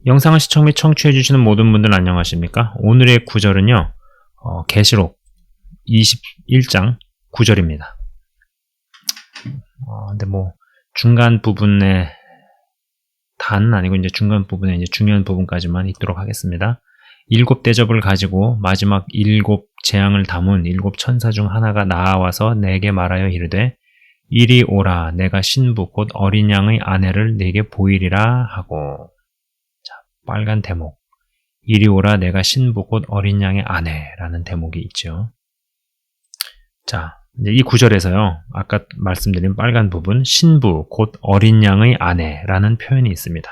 영상을 시청 및 청취해주시는 모든 분들 안녕하십니까? 오늘의 구절은요, 계시록 21장 9절입니다. 근데 중간 부분에 단은 아니고, 이제 중간 부분에 이제 중요한 부분까지만 읽도록 하겠습니다. 7 대접을 가지고 마지막 7 재앙을 담은 7 천사 중 하나가 나와서 내게 말하여 이르되, 이리 오라, 내가 신부 곧 어린 양의 아내를 내게 보이리라 하고. 자, 빨간 대목. 이리 오라, 내가 신부 곧 어린 양의 아내라는 대목이 있죠. 자, 이제 이 구절에서요, 아까 말씀드린 빨간 부분, 신부 곧 어린 양의 아내라는 표현이 있습니다.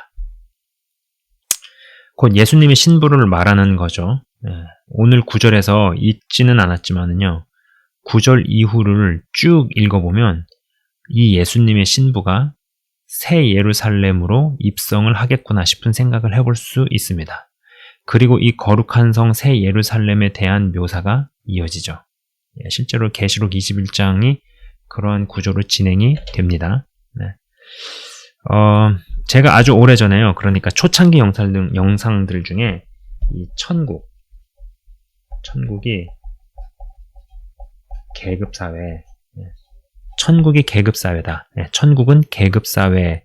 곧 예수님의 신부를 말하는 거죠. 오늘 구절에서 있지는 않았지만은요, 9절 이후를 쭉 읽어보면 이 예수님의 신부가 새 예루살렘으로 입성을 하겠구나 싶은 생각을 해볼 수 있습니다. 그리고 이 거룩한 성 새 예루살렘에 대한 묘사가 이어지죠. 실제로 계시록 21장이 그러한 구조로 진행이 됩니다. 제가 아주 오래전에요, 그러니까 초창기 영상들 중에 이 천국이 계급사회, 천국이 계급사회다, 천국은 계급사회다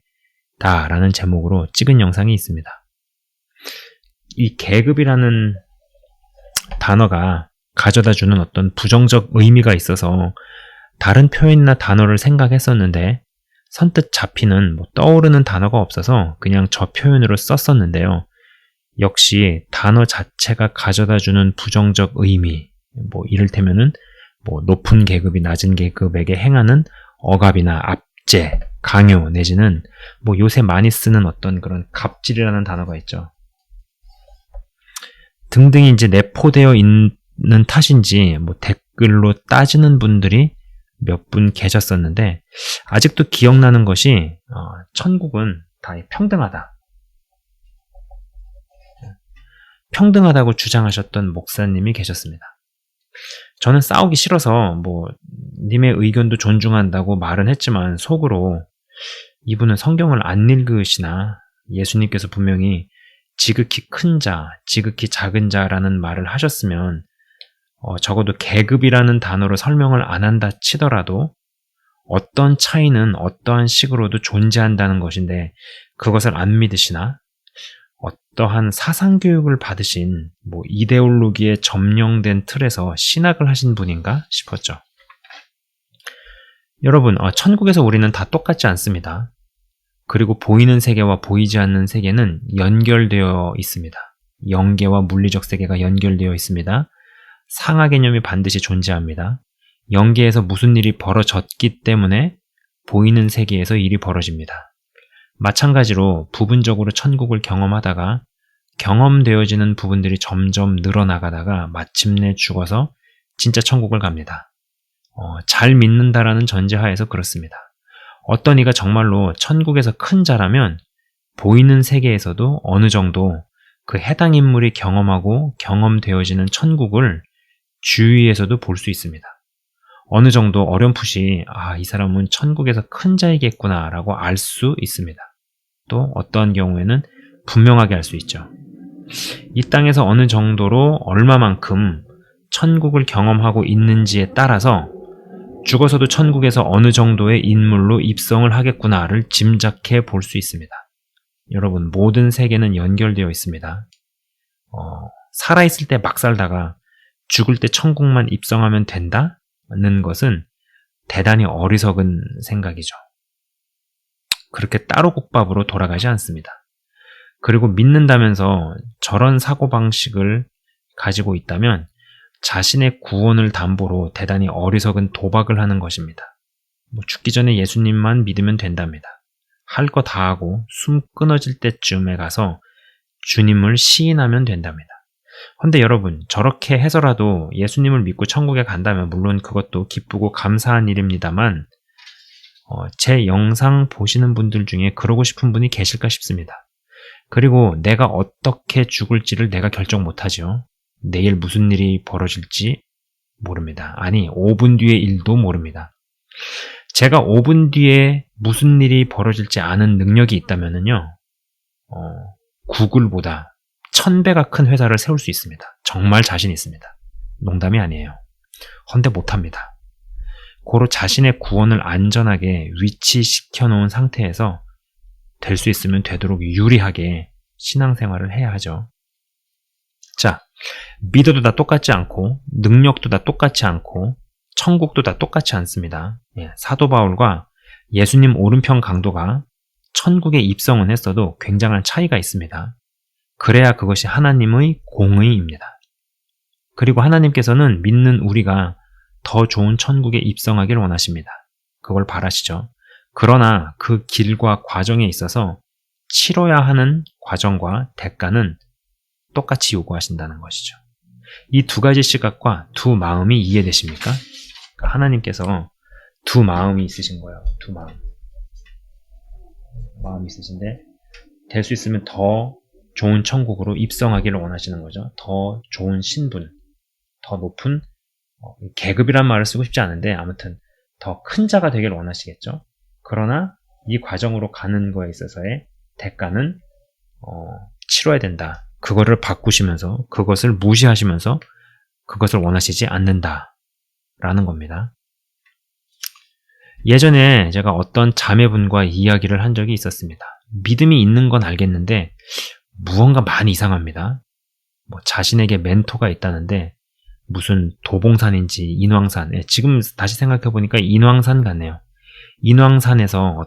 라는 제목으로 찍은 영상이 있습니다. 이 계급이라는 단어가 가져다주는 어떤 부정적 의미가 있어서 다른 표현이나 단어를 생각했었는데 선뜻 잡히는 떠오르는 단어가 없어서 그냥 저 표현으로 썼었는데요. 역시 단어 자체가 가져다주는 부정적 의미, 이를테면은 높은 계급이 낮은 계급에게 행하는 억압이나 압제, 강요 내지는 요새 많이 쓰는 어떤 그런 갑질이라는 단어가 있죠. 등등이 이제 내포되어 있는 탓인지 댓글로 따지는 분들이 몇 분 계셨었는데, 아직도 기억나는 것이 천국은 다 평등하다. 평등하다고 주장하셨던 목사님이 계셨습니다. 저는 싸우기 싫어서 님의 의견도 존중한다고 말은 했지만 속으로 이분은 성경을 안 읽으시나, 예수님께서 분명히 지극히 큰 자, 지극히 작은 자라는 말을 하셨으면 적어도 계급이라는 단어로 설명을 안 한다 치더라도 어떤 차이는 어떠한 식으로도 존재한다는 것인데 그것을 안 믿으시나, 어떠한 사상교육을 받으신 이데올로기에 점령된 틀에서 신학을 하신 분인가 싶었죠. 여러분, 천국에서 우리는 다 똑같지 않습니다. 그리고 보이는 세계와 보이지 않는 세계는 연결되어 있습니다. 영계와 물리적 세계가 연결되어 있습니다. 상하 개념이 반드시 존재합니다. 영계에서 무슨 일이 벌어졌기 때문에 보이는 세계에서 일이 벌어집니다. 마찬가지로 부분적으로 천국을 경험하다가 경험되어지는 부분들이 점점 늘어나가다가 마침내 죽어서 진짜 천국을 갑니다. 잘 믿는다라는 전제하에서 그렇습니다. 어떤 이가 정말로 천국에서 큰 자라면 보이는 세계에서도 어느 정도 그 해당 인물이 경험하고 경험되어지는 천국을 주위에서도 볼 수 있습니다. 어느 정도 어렴풋이 이 사람은 천국에서 큰 자이겠구나 라고 알 수 있습니다. 또 어떠한 경우에는 분명하게 알 수 있죠. 이 땅에서 어느 정도로 얼마만큼 천국을 경험하고 있는지에 따라서 죽어서도 천국에서 어느 정도의 인물로 입성을 하겠구나를 짐작해 볼 수 있습니다. 여러분, 모든 세계는 연결되어 있습니다. 살아있을 때 막 살다가 죽을 때 천국만 입성하면 된다는 것은 대단히 어리석은 생각이죠. 그렇게 따로 국밥으로 돌아가지 않습니다. 그리고 믿는다면서 저런 사고방식을 가지고 있다면 자신의 구원을 담보로 대단히 어리석은 도박을 하는 것입니다. 죽기 전에 예수님만 믿으면 된답니다. 할 거 다 하고 숨 끊어질 때쯤에 가서 주님을 시인하면 된답니다. 근데 여러분, 저렇게 해서라도 예수님을 믿고 천국에 간다면 물론 그것도 기쁘고 감사한 일입니다만 제 영상 보시는 분들 중에 그러고 싶은 분이 계실까 싶습니다. 그리고 내가 어떻게 죽을지를 내가 결정 못하죠. 내일 무슨 일이 벌어질지 모릅니다. 아니, 5분 뒤의 일도 모릅니다. 제가 5분 뒤에 무슨 일이 벌어질지 아는 능력이 있다면요, 구글보다 1000배가 큰 회사를 세울 수 있습니다. 정말 자신 있습니다. 농담이 아니에요. 헌데 못합니다. 고로 자신의 구원을 안전하게 위치시켜 놓은 상태에서 될 수 있으면 되도록 유리하게 신앙생활을 해야 하죠. 자, 믿어도 다 똑같지 않고 능력도 다 똑같지 않고 천국도 다 똑같지 않습니다. 사도 바울과 예수님 오른편 강도가 천국에 입성은 했어도 굉장한 차이가 있습니다. 그래야 그것이 하나님의 공의입니다. 그리고 하나님께서는 믿는 우리가 더 좋은 천국에 입성하기를 원하십니다. 그걸 바라시죠. 그러나 그 길과 과정에 있어서 치러야 하는 과정과 대가는 똑같이 요구하신다는 것이죠. 이 두 가지 시각과 두 마음이 이해되십니까? 그러니까 하나님께서 두 마음이 있으신 거예요. 두 마음이 있으신데 될 수 있으면 더 좋은 천국으로 입성하기를 원하시는 거죠. 더 좋은 신분, 더 높은 계급이란 말을 쓰고 싶지 않은데 아무튼 더 큰 자가 되기를 원하시겠죠. 그러나 이 과정으로 가는 거에 있어서의 대가는 치러야 된다. 그거를 바꾸시면서 그것을 무시하시면서 그것을 원하시지 않는다라는 겁니다. 예전에 제가 어떤 자매분과 이야기를 한 적이 있었습니다. 믿음이 있는 건 알겠는데 무언가 많이 이상합니다. 자신에게 멘토가 있다는데 무슨 도봉산인지 인왕산, 지금 다시 생각해보니까 인왕산 같네요. 인왕산에서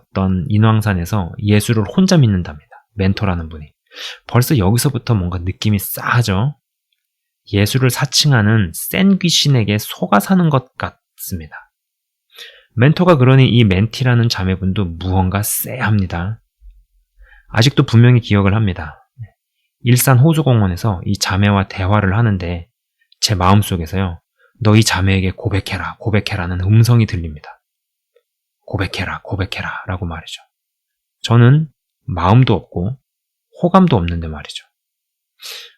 예수를 혼자 믿는답니다. 멘토라는 분이. 벌써 여기서부터 뭔가 느낌이 싸하죠. 예수를 사칭하는 센 귀신에게 속아 사는 것 같습니다. 멘토가 그러니 이 멘티라는 자매분도 무언가 쎄합니다. 아직도 분명히 기억을 합니다. 일산 호수공원에서 이 자매와 대화를 하는데 제 마음속에서요. 너 이 자매에게 고백해라는 음성이 들립니다. 고백해라 라고 말이죠. 저는 마음도 없고 호감도 없는데 말이죠.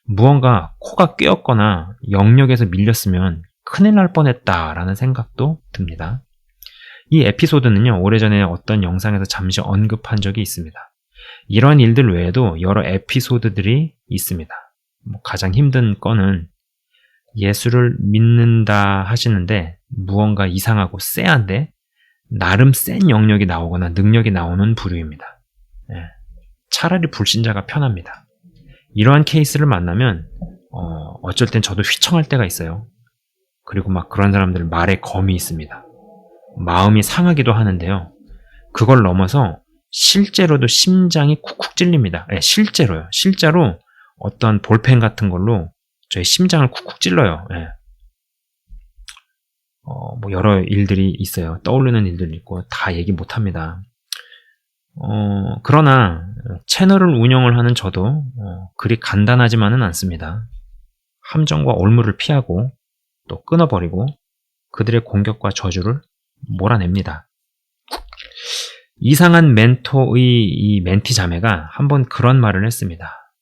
무언가 코가 꿰었거나 영역에서 밀렸으면 큰일 날 뻔했다라는 생각도 듭니다. 이 에피소드는요, 오래전에 어떤 영상에서 잠시 언급한 적이 있습니다. 이런 일들 외에도 여러 에피소드들이 있습니다. 가장 힘든 건은 예수를 믿는다 하시는데 무언가 이상하고 쎄한데 나름 센 영역이 나오거나 능력이 나오는 부류입니다. 차라리 불신자가 편합니다. 이러한 케이스를 만나면 어쩔 땐 저도 휘청할 때가 있어요. 그리고 막 그런 사람들 말에 검이 있습니다. 마음이 상하기도 하는데요. 그걸 넘어서 실제로도 심장이 쿡쿡 찔립니다. 실제로요. 실제로 어떤 볼펜 같은 걸로 저의 심장을 쿡쿡 찔러요. 여러 일들이 있어요. 떠오르는 일들이 있고 다 얘기 못합니다. 그러나 채널을 운영을 하는 저도 그리 간단하지만은 않습니다. 함정과 올무를 피하고 또 끊어버리고 그들의 공격과 저주를 몰아냅니다. 이상한 멘토의 이 멘티 자매가 한번 그런 말을 했습니다.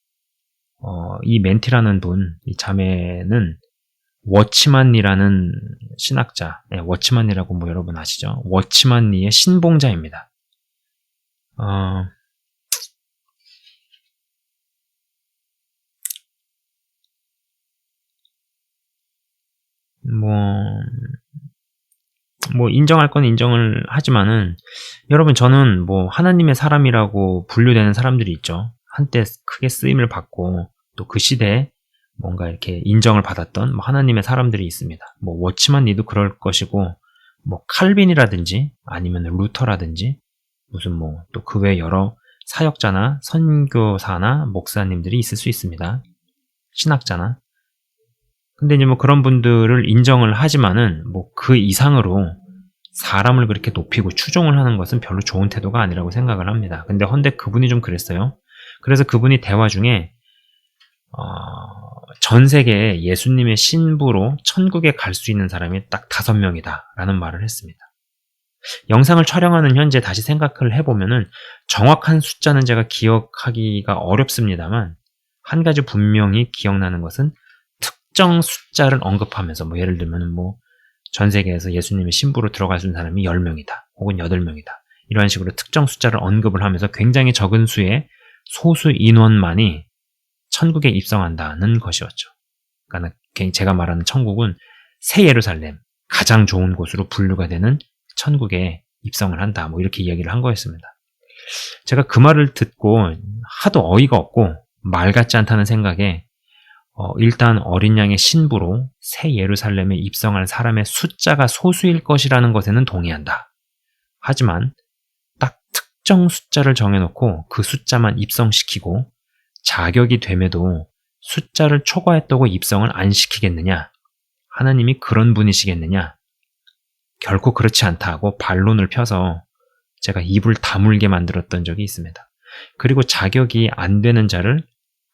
이 멘티라는 분, 이 자매는 워치만리라는 신학자, 워치만리라고 여러분 아시죠? 워치만리의 신봉자입니다. 인정할 건 인정을 하지만은, 여러분, 저는 하나님의 사람이라고 분류되는 사람들이 있죠. 한때 크게 쓰임을 받고, 또 그 시대에 뭔가 이렇게 인정을 받았던 하나님의 사람들이 있습니다. 워치만리도 그럴 것이고, 칼빈이라든지, 아니면 루터라든지, 무슨 또 그 외 여러 사역자나 선교사나 목사님들이 있을 수 있습니다. 신학자나. 근데 이제 그런 분들을 인정을 하지만은 그 이상으로 사람을 그렇게 높이고 추종을 하는 것은 별로 좋은 태도가 아니라고 생각을 합니다. 근데 헌데 그분이 좀 그랬어요. 그래서 그분이 대화 중에 전 세계에 예수님의 신부로 천국에 갈 수 있는 사람이 딱 5명이다 라는 말을 했습니다. 영상을 촬영하는 현재 다시 생각을 해보면은 정확한 숫자는 제가 기억하기가 어렵습니다만 한 가지 분명히 기억나는 것은 특정 숫자를 언급하면서 예를 들면 전 세계에서 예수님의 신부로 들어갈 수 있는 사람이 10명이다 혹은 8명이다 이런 식으로 특정 숫자를 언급을 하면서 굉장히 적은 수의 소수 인원만이 천국에 입성한다는 것이었죠. 그러니까 제가 말하는 천국은 새 예루살렘, 가장 좋은 곳으로 분류가 되는 천국에 입성을 한다. 뭐 이렇게 이야기를 한 거였습니다. 제가 그 말을 듣고 하도 어이가 없고 말 같지 않다는 생각에 일단 어린 양의 신부로 새 예루살렘에 입성할 사람의 숫자가 소수일 것이라는 것에는 동의한다. 하지만 딱 특정 숫자를 정해놓고 그 숫자만 입성시키고 자격이 됨에도 숫자를 초과했다고 입성을 안 시키겠느냐? 하나님이 그런 분이시겠느냐? 결코 그렇지 않다고 반론을 펴서 제가 입을 다물게 만들었던 적이 있습니다. 그리고 자격이 안 되는 자를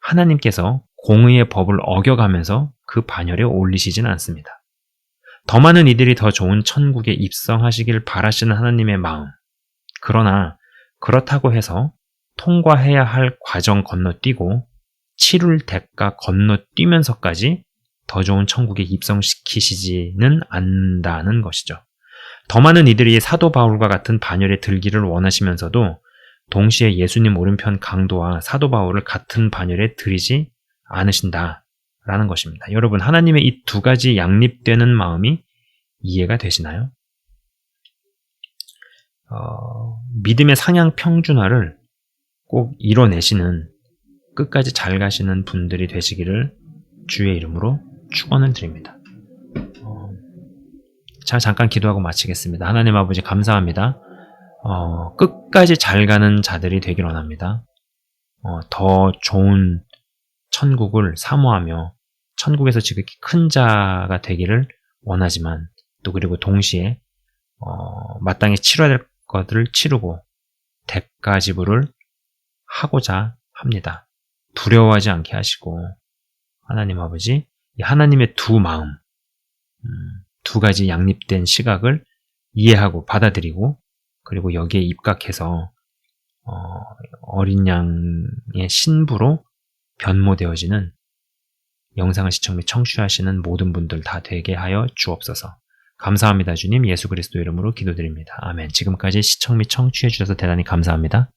하나님께서 공의의 법을 어겨가면서 그 반열에 올리시진 않습니다. 더 많은 이들이 더 좋은 천국에 입성하시길 바라시는 하나님의 마음. 그러나 그렇다고 해서 통과해야 할 과정 건너뛰고 치룰 대가 건너뛰면서까지 더 좋은 천국에 입성시키시지는 않는다는 것이죠. 더 많은 이들이 사도 바울과 같은 반열에 들기를 원하시면서도 동시에 예수님 오른편 강도와 사도 바울을 같은 반열에 들이지 않으신다라는 것입니다. 여러분, 하나님의 이 두 가지 양립되는 마음이 이해가 되시나요? 믿음의 상향 평준화를 꼭 이뤄내시는 끝까지 잘 가시는 분들이 되시기를 주의 이름으로 축원을 드립니다. 자, 잠깐 기도하고 마치겠습니다. 하나님 아버지 감사합니다. 끝까지 잘 가는 자들이 되길 원합니다. 더 좋은 천국을 사모하며 천국에서 지극히 큰 자가 되기를 원하지만 또 그리고 동시에 마땅히 치러야 될 것들을 치르고 대가 지불을 하고자 합니다. 두려워하지 않게 하시고 하나님 아버지 하나님의 두 마음 두 가지 양립된 시각을 이해하고 받아들이고 그리고 여기에 입각해서 어린 양의 신부로 변모되어지는 영상을 시청 및 청취하시는 모든 분들 다 되게 하여 주옵소서. 감사합니다. 주님 예수 그리스도 이름으로 기도드립니다. 아멘. 지금까지 시청 및 청취해 주셔서 대단히 감사합니다.